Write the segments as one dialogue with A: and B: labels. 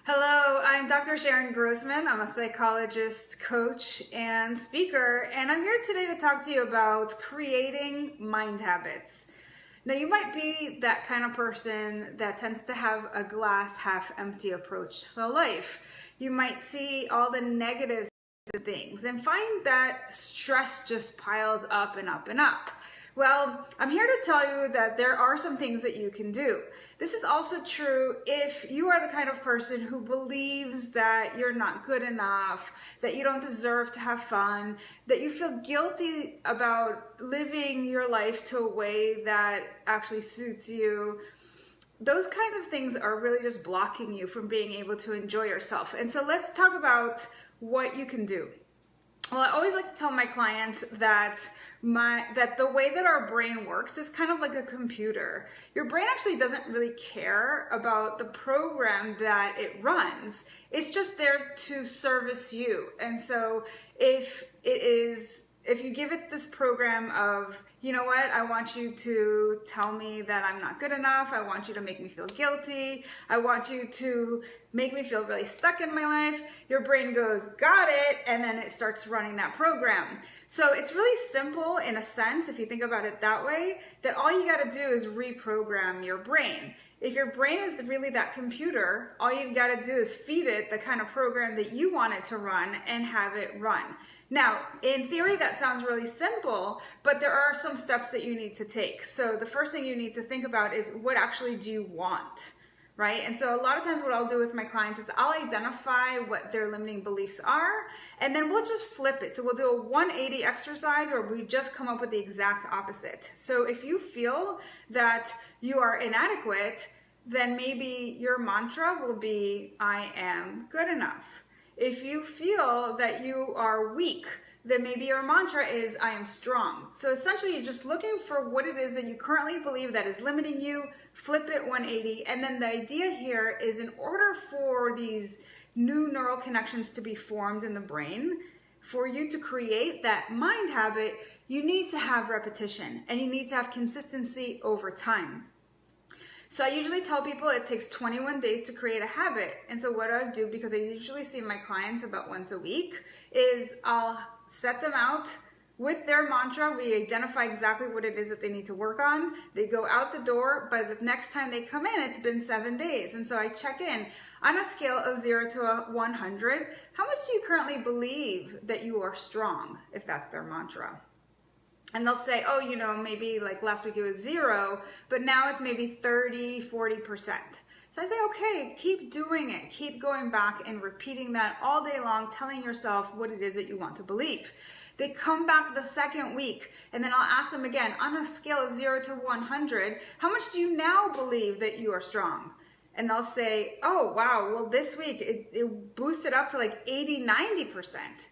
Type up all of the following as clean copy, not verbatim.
A: Hello, I'm Dr. Sharon Grossman. I'm a psychologist, coach, and speaker, and I'm here today to talk to you about creating mind habits. Now, you might be that kind of person that tends to have a glass half empty approach to life. You might see all the negatives to things and find that stress just piles up and up and up. Well, I'm here to tell you that there are some things that you can do. This is also true if you are the kind of person who believes that you're not good enough, that you don't deserve to have fun, that you feel guilty about living your life to a way that actually suits you. Those kinds of things are really just blocking you from being able to enjoy yourself. And so let's talk about what you can do. Well, I always like to tell my clients that the way that our brain works is kind of like a computer. Your brain actually doesn't really care about the program that it runs. It's just there to service you. And so if you give it this program of, you know what, I want you to tell me that I'm not good enough. I want you to make me feel guilty. I want you to make me feel really stuck in my life. Your brain goes, got it, and then it starts running that program. So it's really simple in a sense, if you think about it that way, that all you gotta do is reprogram your brain. If your brain is really that computer, all you gotta do is feed it the kind of program that you want it to run and have it run. Now, in theory, that sounds really simple, but there are some steps that you need to take. So the first thing you need to think about is, what actually do you want, right? And so a lot of times what I'll do with my clients is I'll identify what their limiting beliefs are, and then we'll just flip it. So we'll do a 180 exercise where we just come up with the exact opposite. So if you feel that you are inadequate, then maybe your mantra will be, I am good enough. If you feel that you are weak, then maybe your mantra is, I am strong. So essentially, you're just looking for what it is that you currently believe that is limiting you, flip it 180. And then the idea here is, in order for these new neural connections to be formed in the brain, for you to create that mind habit, you need to have repetition and you need to have consistency over time. So I usually tell people it takes 21 days to create a habit. And so what I do, because I usually see my clients about once a week, is I'll set them out with their mantra. We identify exactly what it is that they need to work on. They go out the door. By the next time they come in, it's been 7 days. And so I check in on a scale of 0 to 100. How much do you currently believe that you are strong, if that's their mantra? And they'll say, oh, you know, maybe like last week it was 0, but now it's maybe 30, 40%. So I say, okay, keep doing it. Keep going back and repeating that all day long, telling yourself what it is that you want to believe. They come back the second week, and then I'll ask them again, on a scale of 0 to 100, how much do you now believe that you are strong? And they'll say, oh, wow, well, this week it boosted up to like 80, 90%.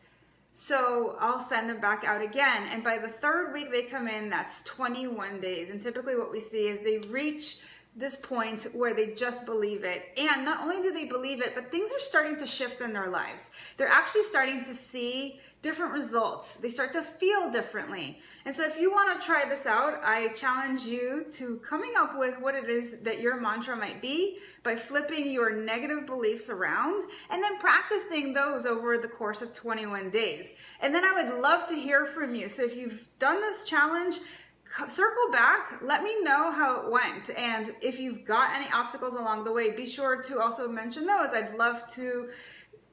A: So I'll send them back out again. And by the third week they come in, that's 21 days. And typically what we see is they reach this point where they just believe it. And not only do they believe it, but things are starting to shift in their lives. They're actually starting to see different results. They start to feel differently. And so if you want to try this out, I challenge you to coming up with what it is that your mantra might be by flipping your negative beliefs around and then practicing those over the course of 21 days. And then I would love to hear from you. So if you've done this challenge, circle back, let me know how it went. And if you've got any obstacles along the way, be sure to also mention those. I'd love to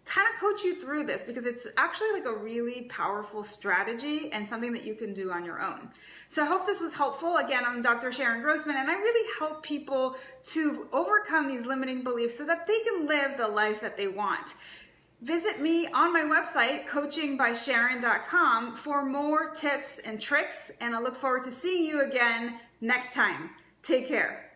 A: kind of coach you through this, because it's actually like a really powerful strategy and something that you can do on your own. So I hope this was helpful. Again, I'm Dr. Sharon Grossman, and I really help people to overcome these limiting beliefs so that they can live the life that they want. Visit me on my website, coachingbysharon.com, for more tips and tricks, and I look forward to seeing you again next time. Take care.